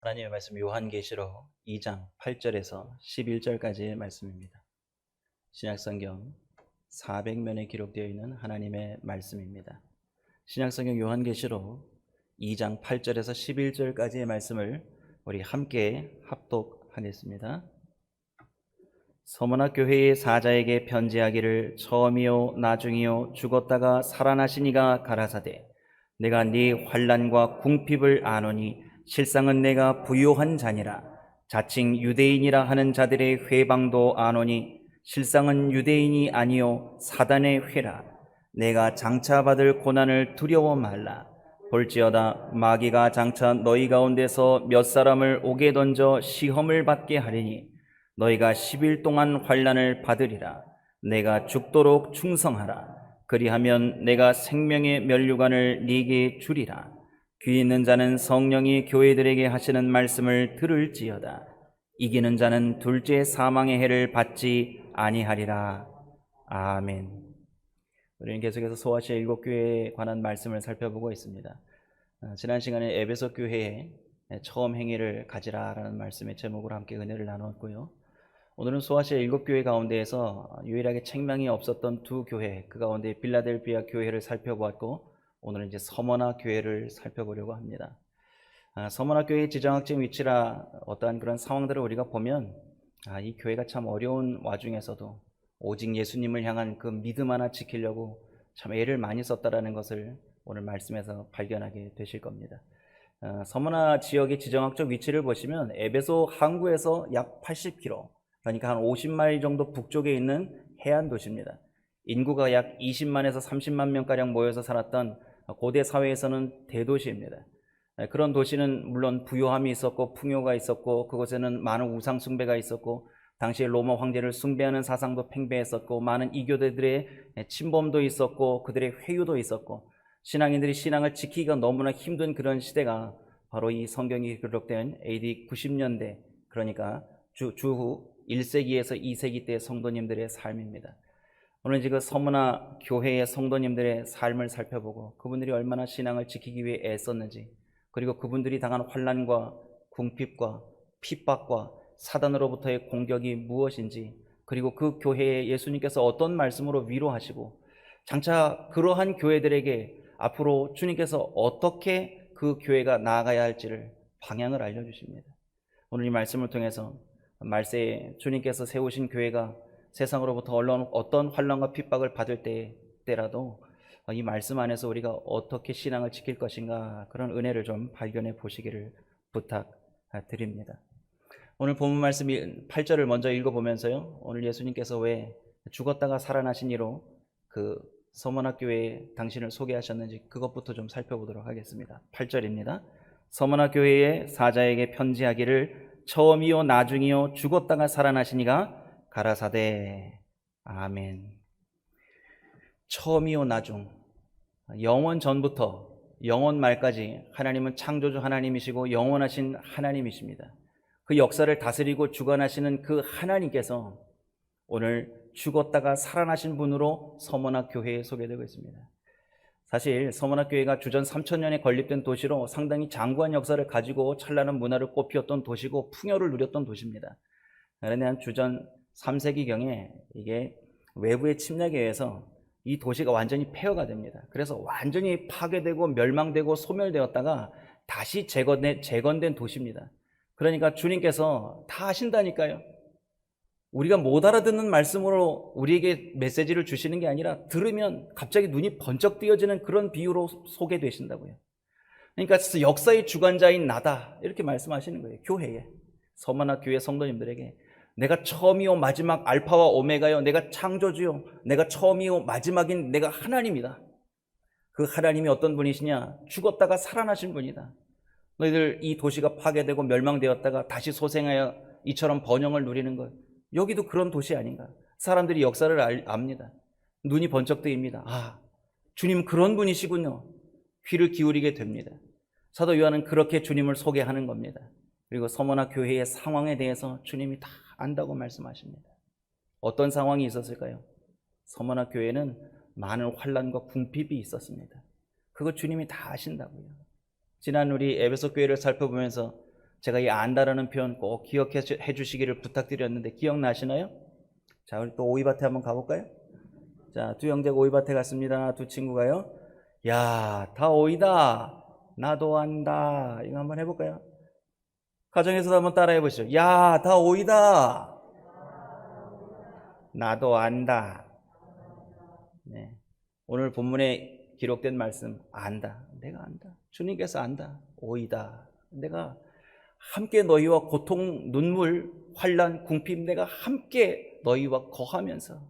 하나님의 말씀 요한계시록 2장 8절에서 11절까지의 말씀입니다. 신약성경 400면에 기록되어 있는 하나님의 말씀입니다. 신약성경 요한계시록 2장 8절에서 11절까지의 말씀을 우리 함께 합독하겠습니다. 서머나 교회의 사자에게 편지하기를 처음이요 나중이요 죽었다가 살아나신 이가 가라사대 내가 네 환난과 궁핍을 아노니 실상은 내가 부요한 자니라. 자칭 유대인이라 하는 자들의 회방도 아노니 실상은 유대인이 아니요 사단의 회라. 내가 장차 받을 고난을 두려워 말라. 볼지어다 마귀가 장차 너희 가운데서 몇 사람을 옥에 던져 시험을 받게 하리니 너희가 10일 동안 환난을 받으리라. 내가 죽도록 충성하라. 그리하면 내가 생명의 면류관을 네게 주리라. 귀 있는 자는 성령이 교회들에게 하시는 말씀을 들을지어다. 이기는 자는 둘째 사망의 해를 받지 아니하리라. 아멘. 우리는 계속해서 소아시아 일곱 교회에 관한 말씀을 살펴보고 있습니다. 지난 시간에 에베소 교회의 처음 행위를 가지라라는 말씀의 제목으로 함께 은혜를 나누었고요. 오늘은 소아시아 일곱 교회 가운데에서 유일하게 책망이 없었던 두 교회, 그 가운데 빌라델비아 교회를 살펴보았고, 오늘은 이제 서머나 교회를 살펴보려고 합니다. 서머나 교회의 지정학적 위치라 어떠한 그런 상황들을 우리가 보면 이 교회가 참 어려운 와중에서도 오직 예수님을 향한 그 믿음 하나 지키려고 참 애를 많이 썼다라는 것을 오늘 말씀에서 발견하게 되실 겁니다. 서머나 지역의 지정학적 위치를 보시면 에베소 항구에서 약 80km, 그러니까 한 50마일 정도 북쪽에 있는 해안 도시입니다. 인구가 약 20만에서 30만 명가량 모여서 살았던 고대 사회에서는 대도시입니다. 그런 도시는 물론 부요함이 있었고 풍요가 있었고 그곳에는 많은 우상 숭배가 있었고 당시에 로마 황제를 숭배하는 사상도 팽배했었고 많은 이교도들의 침범도 있었고 그들의 회유도 있었고 신앙인들이 신앙을 지키기가 너무나 힘든 그런 시대가 바로 이 성경이 기록된 AD 90년대, 그러니까 주후 1세기에서 2세기 때 성도님들의 삶입니다. 오늘 지금 서머나 교회의 성도님들의 삶을 살펴보고 그분들이 얼마나 신앙을 지키기 위해 애썼는지, 그리고 그분들이 당한 환난과 궁핍과 핍박과 사단으로부터의 공격이 무엇인지, 그리고 그 교회에 예수님께서 어떤 말씀으로 위로하시고 장차 그러한 교회들에게 앞으로 주님께서 어떻게 그 교회가 나아가야 할지를 방향을 알려주십니다. 오늘 이 말씀을 통해서 말세에 주님께서 세우신 교회가 세상으로부터 어떤 환난과 핍박을 받을 때라도 이 말씀 안에서 우리가 어떻게 신앙을 지킬 것인가, 그런 은혜를 좀 발견해 보시기를 부탁드립니다. 오늘 본문 말씀 8절을 먼저 읽어보면서요, 오늘 예수님께서 왜 죽었다가 살아나신 이로 그 서머나 교회에 당신을 소개하셨는지 그것부터 좀 살펴보도록 하겠습니다. 8절입니다. 서머나 교회의 사자에게 편지하기를 처음이요 나중이요 죽었다가 살아나신 이가 가라사대. 아멘. 처음이요 나중, 영원 전부터 영원 말까지 하나님은 창조주 하나님이시고 영원하신 하나님이십니다. 그 역사를 다스리고 주관하시는 그 하나님께서 오늘 죽었다가 살아나신 분으로 서머나 교회에 소개되고 있습니다. 사실 서머나 교회가 주전 3000년에 건립된 도시로 상당히 장구한 역사를 가지고 찬란한 문화를 꽃피웠던 도시고 풍요를 누렸던 도시입니다. 그런데 한 주전 3세기경에 이게 외부의 침략에 의해서 이 도시가 완전히 폐허가 됩니다. 그래서 완전히 파괴되고 멸망되고 소멸되었다가 다시 재건된 도시입니다. 그러니까 주님께서 다 하신다니까요. 우리가 못 알아듣는 말씀으로 우리에게 메시지를 주시는 게 아니라 들으면 갑자기 눈이 번쩍 뜨여지는 그런 비유로 소개되신다고요. 그러니까 역사의 주관자인 나다, 이렇게 말씀하시는 거예요. 교회에, 서머나 교회 성도님들에게 내가 처음이요 마지막 알파와 오메가요, 내가 창조주요, 내가 처음이요 마지막인 내가 하나님이다. 그 하나님이 어떤 분이시냐? 죽었다가 살아나신 분이다. 너희들 이 도시가 파괴되고 멸망되었다가 다시 소생하여 이처럼 번영을 누리는 것, 여기도 그런 도시 아닌가? 사람들이 역사를 압니다. 눈이 번쩍 뜨입니다. 주님 그런 분이시군요. 귀를 기울이게 됩니다. 사도 요한은 그렇게 주님을 소개하는 겁니다. 그리고 서머나 교회의 상황에 대해서 주님이 다 안다고 말씀하십니다. 어떤 상황이 있었을까요? 서머나 교회는 많은 환난과 궁핍이 있었습니다. 그거 주님이 다 아신다고요. 지난 우리 에베소 교회를 살펴보면서 제가 이 안다라는 표현 꼭 기억해 주시기를 부탁드렸는데 기억나시나요? 자, 우리 또 오이밭에 한번 가볼까요? 자, 두 형제가 오이밭에 갔습니다. 두 친구가요. 야, 다 오이다. 나도 안다. 이거 한번 해볼까요? 가정에서도 한번 따라해 보시죠. 야, 다 오이다. 나도 안다. 네. 오늘 본문에 기록된 말씀, 안다. 내가 안다. 주님께서 안다. 오이다. 내가 함께 너희와 고통, 눈물, 환난, 궁핍 내가 함께 너희와 거하면서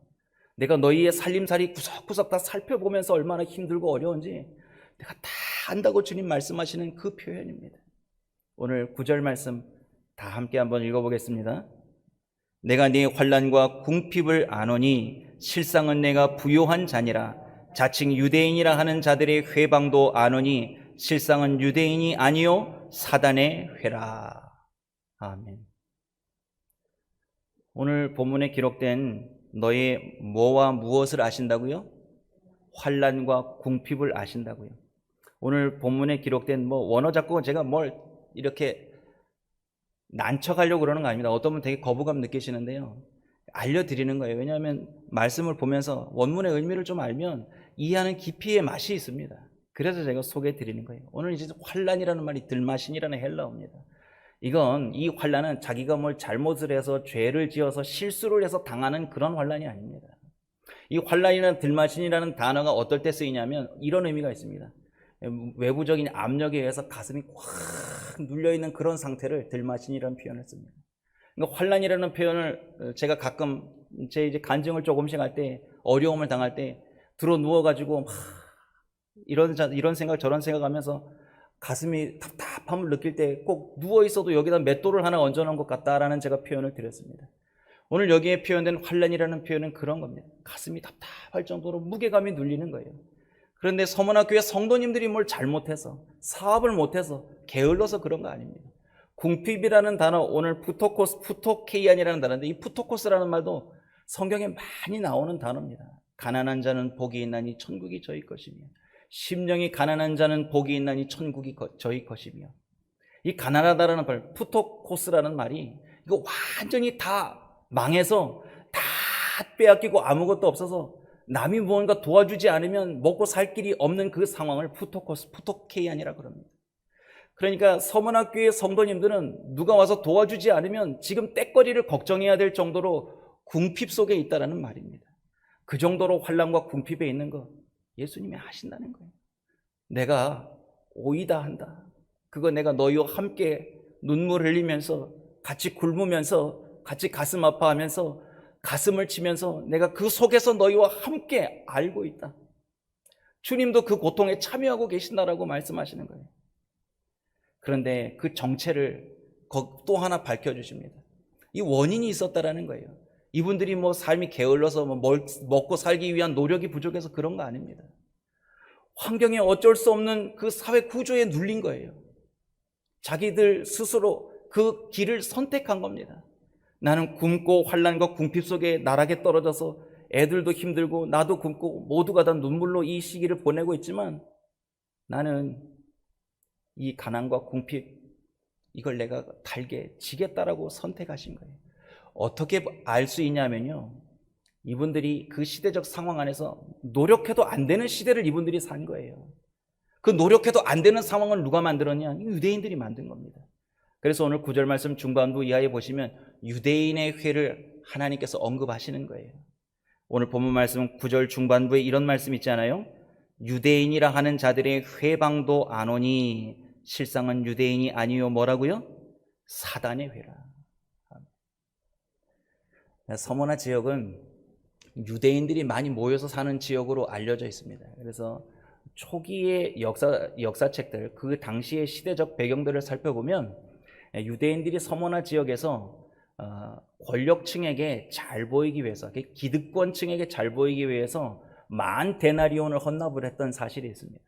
내가 너희의 살림살이 구석구석 다 살펴보면서 얼마나 힘들고 어려운지 내가 다 안다고 주님 말씀하시는 그 표현입니다. 오늘 9절 말씀 다 함께 한번 읽어보겠습니다. 내가 네 환난과 궁핍을 아노니 실상은 내가 부요한 자니라. 자칭 유대인이라 하는 자들의 회방도 아노니 실상은 유대인이 아니요 사단의 회라. 아멘. 오늘 본문에 기록된 너의 뭐와 무엇을 아신다고요? 환난과 궁핍을 아신다고요. 오늘 본문에 기록된 원어 작곡은 제가 뭘 이렇게 난척하려고 그러는 거 아닙니다. 어떤 분은 되게 거부감 느끼시는데요. 알려드리는 거예요. 왜냐하면 말씀을 보면서 원문의 의미를 좀 알면 이해하는 깊이의 맛이 있습니다. 그래서 제가 소개해 드리는 거예요. 오늘 이제 환난이라는 말이 들마신이라는 헬라어입니다. 이건 이 환난은 자기가 뭘 잘못을 해서 죄를 지어서 실수를 해서 당하는 그런 환난이 아닙니다. 이 환난이라는 들마신이라는 단어가 어떨 때 쓰이냐면 이런 의미가 있습니다. 외부적인 압력에 의해서 가슴이 꽉 눌려있는 그런 상태를 들마신이라는 표현을 씁니다. 그러니까 환난이라는 표현을 제가 가끔 제 이제 간증을 조금씩 할 때 어려움을 당할 때 들어 누워가지고 막 이런 생각 저런 생각하면서 가슴이 답답함을 느낄 때 꼭 누워있어도 여기다 맷돌을 하나 얹어놓은 것 같다라는 제가 표현을 드렸습니다. 오늘 여기에 표현된 환난이라는 표현은 그런 겁니다. 가슴이 답답할 정도로 무게감이 눌리는 거예요. 그런데 서문학교의 성도님들이 뭘 잘못해서 사업을 못해서 게을러서 그런 거 아닙니다. 궁핍이라는 단어, 오늘 푸토케이안이라는 단어인데 이 푸토코스라는 말도 성경에 많이 나오는 단어입니다. 가난한 자는 복이 있나니 천국이 저희 것이며 심령이 가난한 자는 복이 있나니 천국이 저희 것이며, 이 가난하다라는 말, 푸토코스라는 말이 이거 완전히 다 망해서 다 빼앗기고 아무것도 없어서 남이 무언가 도와주지 않으면 먹고 살 길이 없는 그 상황을 푸토케이안이라 그럽니다. 그러니까 서문학교의 성도님들은 누가 와서 도와주지 않으면 지금 떼거리를 걱정해야 될 정도로 궁핍 속에 있다는 말입니다. 그 정도로 환난과 궁핍에 있는 거 예수님이 하신다는 거예요. 내가 오이다 한다. 그거 내가 너희와 함께 눈물 흘리면서 같이 굶으면서 같이 가슴 아파하면서 가슴을 치면서 내가 그 속에서 너희와 함께 알고 있다. 주님도 그 고통에 참여하고 계신다라고 말씀하시는 거예요. 그런데 그 정체를 또 하나 밝혀주십니다. 이 원인이 있었다라는 거예요. 이분들이 삶이 게을러서 먹고 살기 위한 노력이 부족해서 그런 거 아닙니다. 환경에 어쩔 수 없는 그 사회 구조에 눌린 거예요. 자기들 스스로 그 길을 선택한 겁니다. 나는 굶고 환난과 궁핍 속에 나락에 떨어져서 애들도 힘들고 나도 굶고 모두가 다 눈물로 이 시기를 보내고 있지만 나는 이 가난과 궁핍 이걸 내가 달게 지겠다라고 선택하신 거예요. 어떻게 알 수 있냐면요, 이분들이 그 시대적 상황 안에서 노력해도 안 되는 시대를 이분들이 산 거예요. 그 노력해도 안 되는 상황을 누가 만들었냐? 유대인들이 만든 겁니다. 그래서 오늘 9절 말씀 중반부 이하에 보시면 유대인의 회를 하나님께서 언급하시는 거예요. 오늘 본문 말씀 9절 중반부에 이런 말씀 있지 않아요? 유대인이라 하는 자들의 회방도 안 오니 실상은 유대인이 아니요 뭐라고요? 사단의 회라. 서머나 지역은 유대인들이 많이 모여서 사는 지역으로 알려져 있습니다. 그래서 초기의 역사책들, 그 당시의 시대적 배경들을 살펴보면 유대인들이 서머나 지역에서 권력층에게 잘 보이기 위해서, 기득권층에게 잘 보이기 위해서 만 데나리온을 헌납을 했던 사실이 있습니다.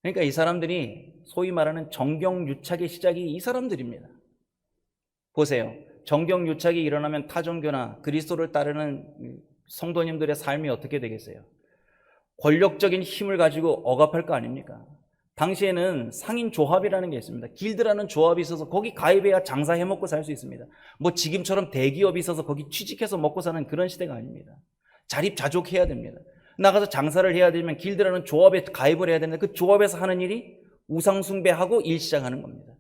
그러니까 이 사람들이 소위 말하는 정경유착의 시작이 이 사람들입니다. 보세요. 정경유착이 일어나면 타종교나 그리스도를 따르는 성도님들의 삶이 어떻게 되겠어요? 권력적인 힘을 가지고 억압할 거 아닙니까? 당시에는 상인 조합이라는 게 있습니다. 길드라는 조합이 있어서 거기 가입해야 장사해 먹고 살 수 있습니다. 뭐 지금처럼 대기업이 있어서 거기 취직해서 먹고 사는 그런 시대가 아닙니다. 자립자족해야 됩니다. 나가서 장사를 해야 되면 길드라는 조합에 가입을 해야 되는데 그 조합에서 하는 일이 우상숭배하고 일 시작하는 겁니다.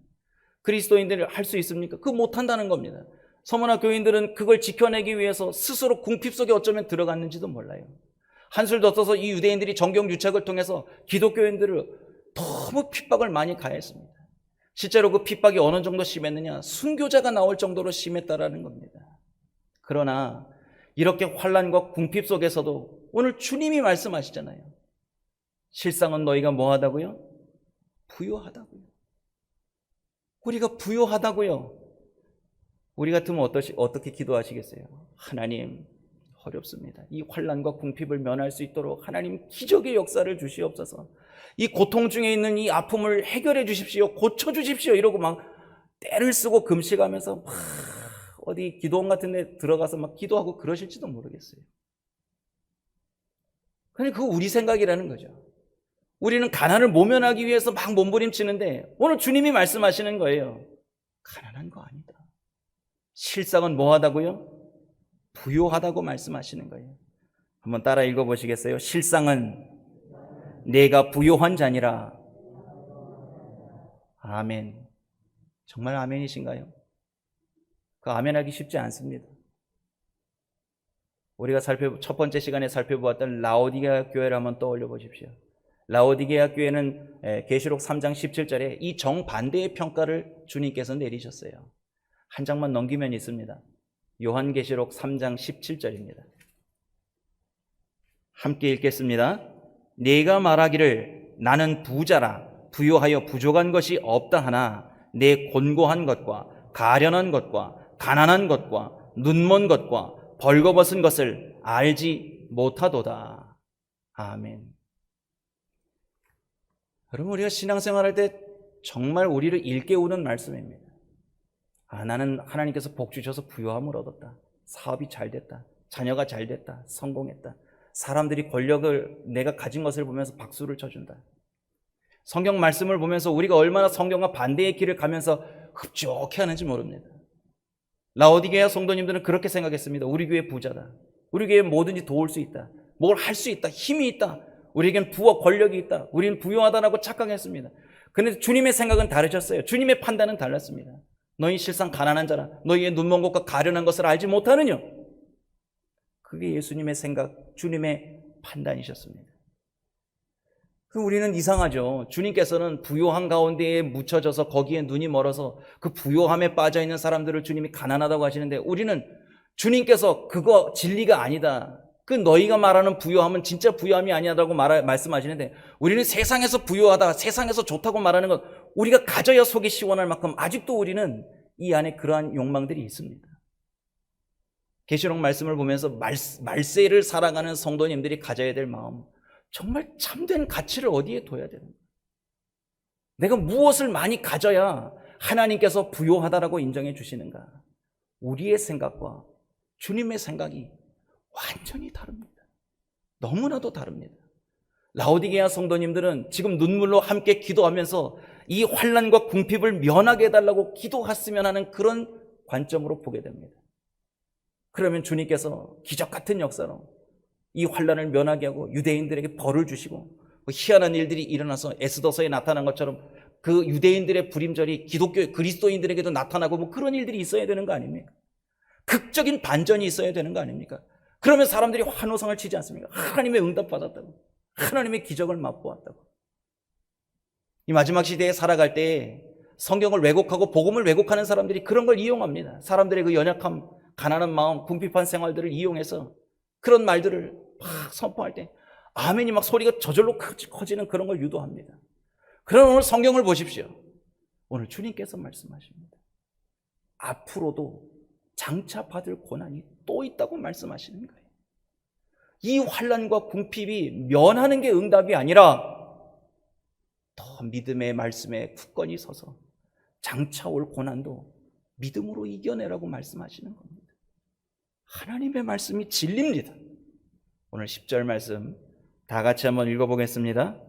그리스도인들이 할 수 있습니까? 그거 못한다는 겁니다. 서머나 교인들은 그걸 지켜내기 위해서 스스로 궁핍 속에 어쩌면 들어갔는지도 몰라요. 한술 더 써서 이 유대인들이 정경유착을 통해서 기독교인들을 너무 핍박을 많이 가했습니다. 실제로 그 핍박이 어느 정도 심했느냐, 순교자가 나올 정도로 심했다라는 겁니다. 그러나 이렇게 환난과 궁핍 속에서도 오늘 주님이 말씀하시잖아요. 실상은 너희가 뭐하다고요? 부요하다고요. 우리가 부요하다고요. 우리 같으면 어떻게 기도하시겠어요? 하나님, 어렵습니다. 이 환난과 궁핍을 면할 수 있도록 하나님 기적의 역사를 주시옵소서. 이 고통 중에 있는 이 아픔을 해결해 주십시오. 고쳐 주십시오. 이러고 막 때를 쓰고 금식하면서 막 어디 기도원 같은 데 들어가서 막 기도하고 그러실지도 모르겠어요. 그냥 그거 우리 생각이라는 거죠. 우리는 가난을 모면하기 위해서 막 몸부림치는데 오늘 주님이 말씀하시는 거예요. 가난한 거 아니다. 실상은 뭐하다고요? 부요하다고 말씀하시는 거예요. 한번 따라 읽어보시겠어요? 실상은 내가 부요한 자니라. 아멘. 정말 아멘이신가요? 그 아멘하기 쉽지 않습니다. 우리가 첫 번째 시간에 살펴보았던 라오디게아 교회를 한번 떠올려 보십시오. 라오디게아 교회는 계시록 3장 17절에 이 정반대의 평가를 주님께서 내리셨어요. 한 장만 넘기면 있습니다. 요한계시록 3장 17절입니다. 함께 읽겠습니다. 네가 말하기를 나는 부자라 부요하여 부족한 것이 없다 하나 내 곤고한 것과 가련한 것과 가난한 것과 눈먼 것과 벌거벗은 것을 알지 못하도다. 아멘. 여러분, 우리가 신앙생활할 때 정말 우리를 일깨우는 말씀입니다. 나는 하나님께서 복 주셔서 부요함을 얻었다. 사업이 잘 됐다. 자녀가 잘 됐다. 성공했다. 사람들이 권력을 내가 가진 것을 보면서 박수를 쳐준다. 성경 말씀을 보면서 우리가 얼마나 성경과 반대의 길을 가면서 흡족해 하는지 모릅니다. 라오디게아 성도님들은 그렇게 생각했습니다. 우리 교회 부자다. 우리 교회 뭐든지 도울 수 있다. 뭘 할 수 있다. 힘이 있다. 우리에겐 부와 권력이 있다. 우리는 부유하다라고 착각했습니다. 그런데 주님의 생각은 다르셨어요. 주님의 판단은 달랐습니다. 너희 실상 가난한 자라. 너희의 눈먼 것과 가련한 것을 알지 못하느냐. 그게 예수님의 생각, 주님의 판단이셨습니다. 우리는 이상하죠. 주님께서는 부요한 가운데에 묻혀져서 거기에 눈이 멀어서 그 부요함에 빠져있는 사람들을 주님이 가난하다고 하시는데 우리는 주님께서 그거 진리가 아니다. 그 너희가 말하는 부요함은 진짜 부요함이 아니라고 말씀하시는데 우리는 세상에서 부요하다, 세상에서 좋다고 말하는 것 우리가 가져야 속이 시원할 만큼 아직도 우리는 이 안에 그러한 욕망들이 있습니다. 계시록 말씀을 보면서 말세를 살아가는 성도님들이 가져야 될 마음, 정말 참된 가치를 어디에 둬야 되는가? 내가 무엇을 많이 가져야 하나님께서 부요하다라고 인정해 주시는가? 우리의 생각과 주님의 생각이 완전히 다릅니다. 너무나도 다릅니다. 라오디게아 성도님들은 지금 눈물로 함께 기도하면서 이 환난과 궁핍을 면하게 해달라고 기도했으면 하는 그런 관점으로 보게 됩니다. 그러면 주님께서 기적 같은 역사로 이 환난을 면하게 하고 유대인들에게 벌을 주시고 희한한 일들이 일어나서 에스더서에 나타난 것처럼 그 유대인들의 불임절이 기독교 그리스도인들에게도 나타나고 그런 일들이 있어야 되는 거 아닙니까? 극적인 반전이 있어야 되는 거 아닙니까? 그러면 사람들이 환호성을 치지 않습니까? 하나님의 응답받았다고, 하나님의 기적을 맛보았다고. 이 마지막 시대에 살아갈 때 성경을 왜곡하고 복음을 왜곡하는 사람들이 그런 걸 이용합니다. 사람들의 그 연약함, 가난한 마음, 궁핍한 생활들을 이용해서 그런 말들을 막 선포할 때 아멘이 막 소리가 저절로 커지는 그런 걸 유도합니다. 그럼 오늘 성경을 보십시오. 오늘 주님께서 말씀하십니다. 앞으로도 장차 받을 고난이 또 있다고 말씀하시는 거예요. 이 환난과 궁핍이 면하는 게 응답이 아니라 더 믿음의 말씀에 굳건히 서서 장차 올 고난도 믿음으로 이겨내라고 말씀하시는 겁니다. 하나님의 말씀이 진리입니다. 오늘 10절 말씀 다 같이 한번 읽어보겠습니다.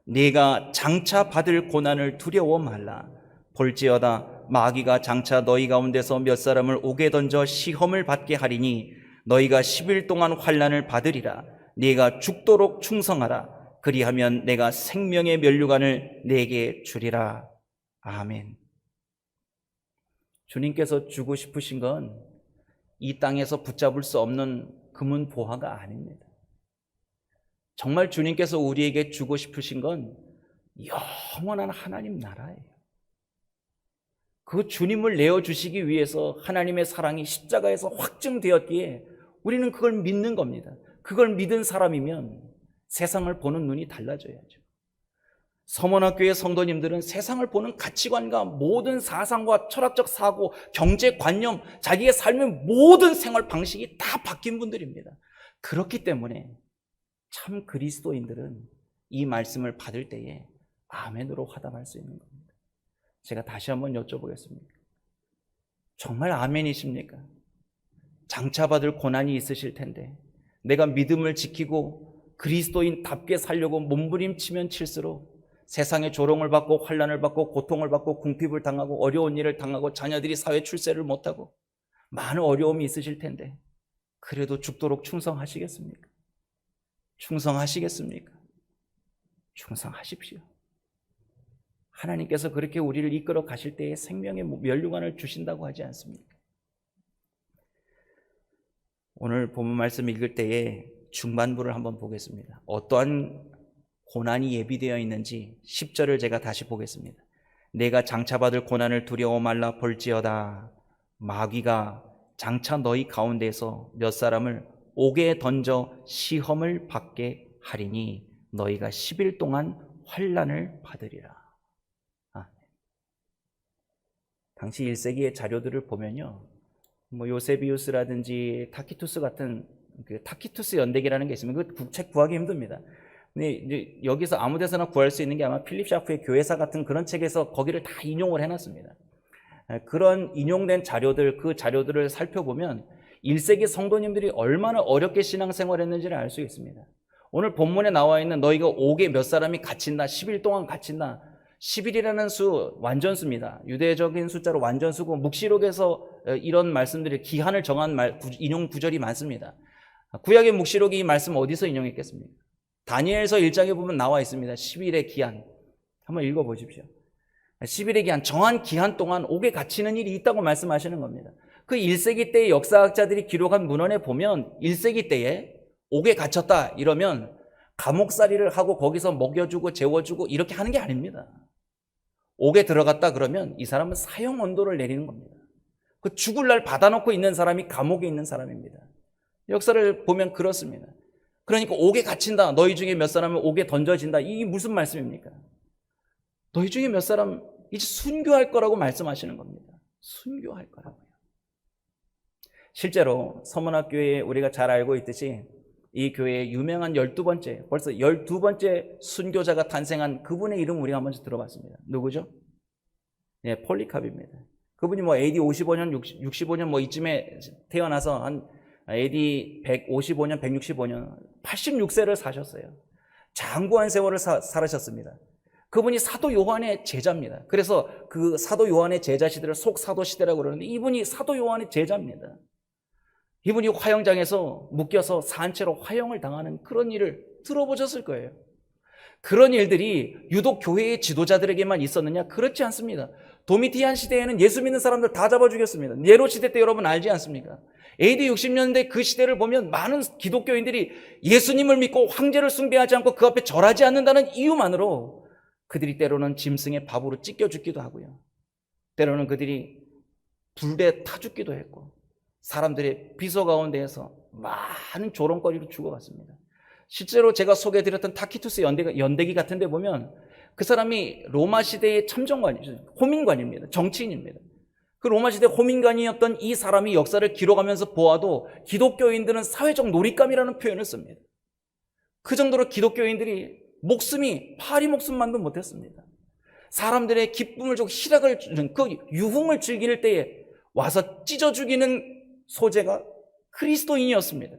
네가 장차 받을 고난을 두려워 말라. 볼지어다 마귀가 장차 너희 가운데서 몇 사람을 옥에 던져 시험을 받게 하리니 너희가 10일 동안 환난을 받으리라. 네가 죽도록 충성하라. 그리하면 내가 생명의 면류관을 네게 주리라. 아멘. 주님께서 주고 싶으신 건 이 땅에서 붙잡을 수 없는 금은 보화가 아닙니다. 정말 주님께서 우리에게 주고 싶으신 건 영원한 하나님 나라예요. 그 주님을 내어주시기 위해서 하나님의 사랑이 십자가에서 확증되었기에 우리는 그걸 믿는 겁니다. 그걸 믿은 사람이면 세상을 보는 눈이 달라져야죠. 서문학교의 성도님들은 세상을 보는 가치관과 모든 사상과 철학적 사고, 경제관념, 자기의 삶의 모든 생활 방식이 다 바뀐 분들입니다. 그렇기 때문에 참 그리스도인들은 이 말씀을 받을 때에 아멘으로 화답할 수 있는 겁니다. 제가 다시 한번 여쭤보겠습니다. 정말 아멘이십니까? 장차 받을 고난이 있으실 텐데 내가 믿음을 지키고 그리스도인답게 살려고 몸부림치면 칠수록 세상에 조롱을 받고 환난을 받고 고통을 받고 궁핍을 당하고 어려운 일을 당하고 자녀들이 사회 출세를 못하고 많은 어려움이 있으실 텐데 그래도 죽도록 충성하시겠습니까? 충성하시겠습니까? 충성하십시오. 하나님께서 그렇게 우리를 이끌어 가실 때에 생명의 면류관을 주신다고 하지 않습니까? 오늘 본문 말씀 읽을 때에 중반부를 한번 보겠습니다. 어떠한 고난이 예비되어 있는지 10절을 제가 다시 보겠습니다. 내가 장차 받을 고난을 두려워 말라. 볼지어다 마귀가 장차 너희 가운데서 몇 사람을 옥에 던져 시험을 받게 하리니 너희가 10일 동안 환난을 받으리라. 당시 1세기의 자료들을 보면요, 요세비우스라든지 타키투스 같은 그 타키투스 연대기라는 게 있으면 그 책 구하기 힘듭니다. 근데 이제 여기서 아무 데서나 구할 수 있는 게 아마 필립 샤프의 교회사 같은 그런 책에서 거기를 다 인용을 해놨습니다. 그런 인용된 자료들, 그 자료들을 살펴보면 1세기 성도님들이 얼마나 어렵게 신앙생활을 했는지를 알 수 있습니다. 오늘 본문에 나와 있는 너희가 옥에 몇 사람이 갇힌다, 10일 동안 갇힌다. 10일이라는 수 완전수입니다. 유대적인 숫자로 완전수고 묵시록에서 이런 말씀들이 기한을 정한 인용 구절이 많습니다. 구약의 묵시록이 이 말씀 어디서 인용했겠습니까? 다니엘서 1장에 보면 나와 있습니다. 10일의 기한. 한번 읽어보십시오. 10일의 기한, 정한 기한 동안 옥에 갇히는 일이 있다고 말씀하시는 겁니다. 그 1세기 때의 역사학자들이 기록한 문헌에 보면 1세기 때에 옥에 갇혔다 이러면 감옥살이를 하고 거기서 먹여주고 재워주고 이렇게 하는 게 아닙니다. 옥에 들어갔다 그러면 이 사람은 사형 언도를 내리는 겁니다. 그 죽을 날 받아놓고 있는 사람이 감옥에 있는 사람입니다. 역사를 보면 그렇습니다. 그러니까 옥에 갇힌다, 너희 중에 몇 사람은 옥에 던져진다, 이게 무슨 말씀입니까? 너희 중에 몇 사람 이제 순교할 거라고 말씀하시는 겁니다. 순교할 거라고요. 실제로 서문학교에 우리가 잘 알고 있듯이 이 교회의 유명한 12번째, 벌써 12번째 순교자가 탄생한 그분의 이름 우리가 한번 들어봤습니다. 누구죠? 네, 폴리캅입니다. 그분이 AD 55년, 65년 이쯤에 태어나서 한 AD 155년, 165년, 86세를 사셨어요. 장구한 세월을 살으셨습니다. 그분이 사도 요한의 제자입니다. 그래서 그 사도 요한의 제자 시대를 속사도 시대라고 그러는데 이분이 사도 요한의 제자입니다. 이분이 화형장에서 묶여서 산채로 화형을 당하는 그런 일을 들어보셨을 거예요. 그런 일들이 유독 교회의 지도자들에게만 있었느냐? 그렇지 않습니다. 도미티안 시대에는 예수 믿는 사람들 다 잡아 죽였습니다. 네로 시대 때 여러분 알지 않습니까? AD 60년대 그 시대를 보면 많은 기독교인들이 예수님을 믿고 황제를 숭배하지 않고 그 앞에 절하지 않는다는 이유만으로 그들이 때로는 짐승의 밥으로 찢겨 죽기도 하고요. 때로는 그들이 불에 타 죽기도 했고 사람들의 비서 가운데에서 많은 조롱거리로 죽어갔습니다. 실제로 제가 소개해드렸던 타키투스 연대기 같은 데 보면 그 사람이 로마 시대의 참정관이죠. 호민관입니다. 정치인입니다. 그 로마 시대 호민관이었던 이 사람이 역사를 기록하면서 보아도 기독교인들은 사회적 놀잇감이라는 표현을 씁니다. 그 정도로 기독교인들이 파리 목숨만도 못했습니다. 사람들의 기쁨을 주고 희락을 주는 그 유흥을 즐길 때에 와서 찢어 죽이는 소재가 그리스도인이었습니다.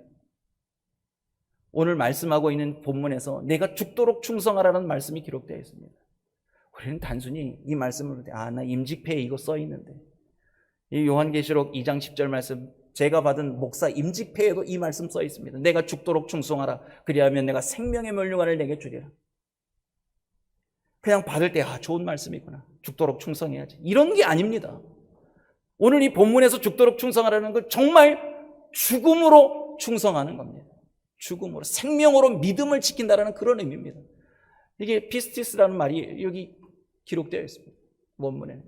오늘 말씀하고 있는 본문에서 내가 죽도록 충성하라는 말씀이 기록되어 있습니다. 우리는 단순히 이 말씀을 나 임직패에 이거 써 있는데, 이 요한계시록 2장 10절 말씀, 제가 받은 목사 임직패에도 이 말씀 써 있습니다. 내가 죽도록 충성하라. 그리하면 내가 생명의 면류관을 내게 주리라. 그냥 받을 때 좋은 말씀이구나, 죽도록 충성해야지, 이런 게 아닙니다. 오늘 이 본문에서 죽도록 충성하라는 건 정말 죽음으로 충성하는 겁니다. 죽음으로, 생명으로 믿음을 지킨다는 그런 의미입니다. 이게 피스티스라는 말이 여기 기록되어 있습니다, 원문에는.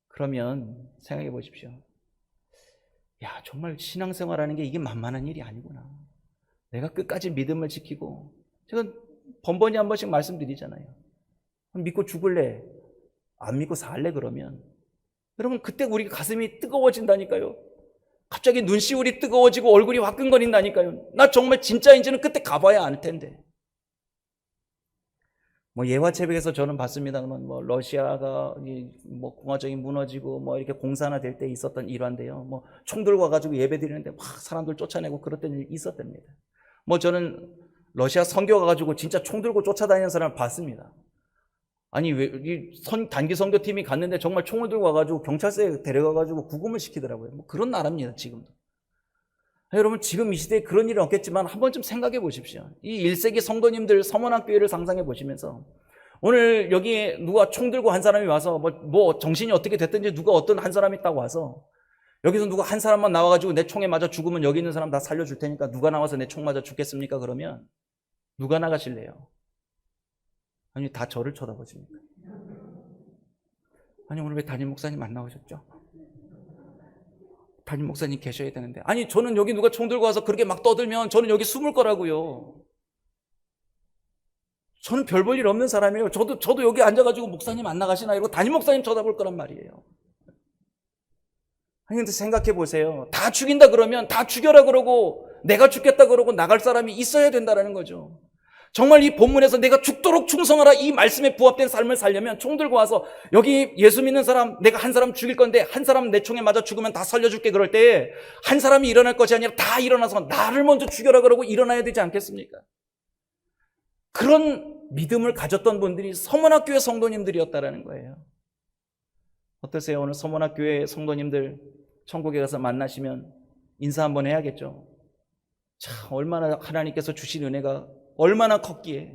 그러면 생각해 보십시오. 정말 신앙생활하는 게 이게 만만한 일이 아니구나. 내가 끝까지 믿음을 지키고, 제가 번번이 한 번씩 말씀드리잖아요. 믿고 죽을래? 안 믿고 살래? 그러면 여러분, 그때 우리 가슴이 뜨거워진다니까요. 갑자기 눈시울이 뜨거워지고 얼굴이 화끈거린다니까요. 나 정말 진짜인지는 그때 가봐야 알 텐데. 예화책에서 저는 봤습니다만, 러시아가 공화정이 무너지고 이렇게 공산화 될 때 있었던 일화인데요. 총 들고 와가지고 예배 드리는데 막 사람들 쫓아내고 그랬던 일이 있었답니다. 저는 러시아 선교 가가지고 진짜 총 들고 쫓아다니는 사람을 봤습니다. 아니, 왜 단기 선교팀이 갔는데 정말 총을 들고 와가지고 경찰서에 데려가가지고 구금을 시키더라고요. 그런 나라입니다, 지금도. 여러분, 지금 이 시대에 그런 일은 없겠지만 한 번쯤 생각해 보십시오. 이 1세기 성도님들 서문학교회를 상상해 보시면서, 오늘 여기에 누가 총 들고 한 사람이 와서 정신이 어떻게 됐든지 누가 어떤 한 사람이 딱 와서 여기서 누가 한 사람만 나와가지고 내 총에 맞아 죽으면 여기 있는 사람 다 살려줄 테니까 누가 나와서 내 총 맞아 죽겠습니까? 그러면 누가 나가실래요? 아니, 다 저를 쳐다보십니까? 아니, 오늘 왜 담임 목사님 안 나오셨죠? 담임 목사님 계셔야 되는데. 아니, 저는 여기 누가 총 들고 와서 그렇게 막 떠들면 저는 여기 숨을 거라고요. 저는 별 볼 일 없는 사람이에요. 저도 여기 앉아가지고 목사님 안 나가시나 이러고 담임 목사님 쳐다볼 거란 말이에요. 아니, 근데 생각해 보세요. 다 죽인다 그러면 다 죽여라 그러고 내가 죽겠다 그러고 나갈 사람이 있어야 된다는 거죠. 정말 이 본문에서 내가 죽도록 충성하라, 이 말씀에 부합된 삶을 살려면 총 들고 와서 여기 예수 믿는 사람, 내가 한 사람 죽일 건데 한 사람 내 총에 맞아 죽으면 다 살려줄게, 그럴 때 한 사람이 일어날 것이 아니라 다 일어나서 나를 먼저 죽여라 그러고 일어나야 되지 않겠습니까? 그런 믿음을 가졌던 분들이 서문학교회 성도님들이었다라는 거예요. 어떠세요? 오늘 서문학교회 성도님들 천국에 가서 만나시면 인사 한번 해야겠죠. 참, 얼마나 하나님께서 주신 은혜가 얼마나 컸기에,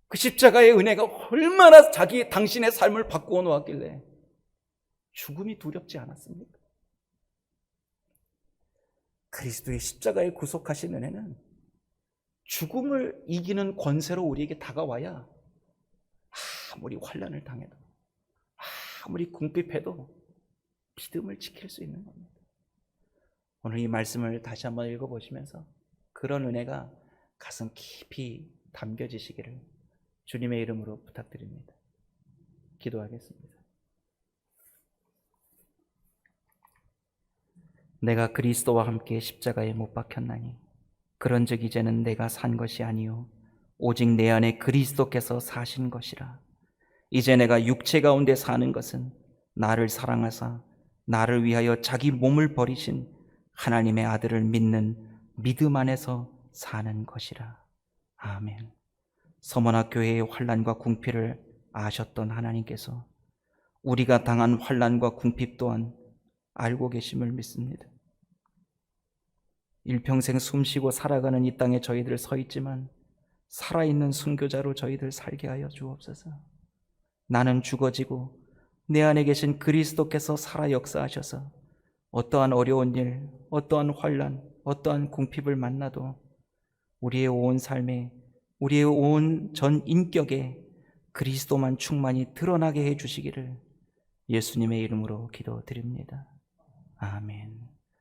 그 십자가의 은혜가 얼마나 당신의 삶을 바꾸어 놓았길래 죽음이 두렵지 않았습니까? 그리스도의 십자가에 구속하신 은혜는 죽음을 이기는 권세로 우리에게 다가와야 아무리 환난을 당해도, 아무리 궁핍해도 믿음을 지킬 수 있는 겁니다. 오늘 이 말씀을 다시 한번 읽어보시면서 그런 은혜가 가슴 깊이 담겨지시기를 주님의 이름으로 부탁드립니다. 기도하겠습니다. 내가 그리스도와 함께 십자가에 못 박혔나니 그런즉 이제는 내가 산 것이 아니요 오직 내 안에 그리스도께서 사신 것이라. 이제 내가 육체 가운데 사는 것은 나를 사랑하사 나를 위하여 자기 몸을 버리신 하나님의 아들을 믿는 믿음 안에서 사는 것이라. 아멘. 서문학교회의 환난과 궁핍을 아셨던 하나님께서 우리가 당한 환난과 궁핍 또한 알고 계심을 믿습니다. 일평생 숨쉬고 살아가는 이 땅에 저희들 서 있지만 살아있는 순교자로 저희들 살게 하여 주옵소서. 나는 죽어지고 내 안에 계신 그리스도께서 살아 역사하셔서 어떠한 어려운 일, 어떠한 환난, 어떠한 궁핍을 만나도 우리의 온 삶에, 우리의 온 전 인격에 그리스도만 충만히 드러나게 해주시기를 예수님의 이름으로 기도드립니다. 아멘.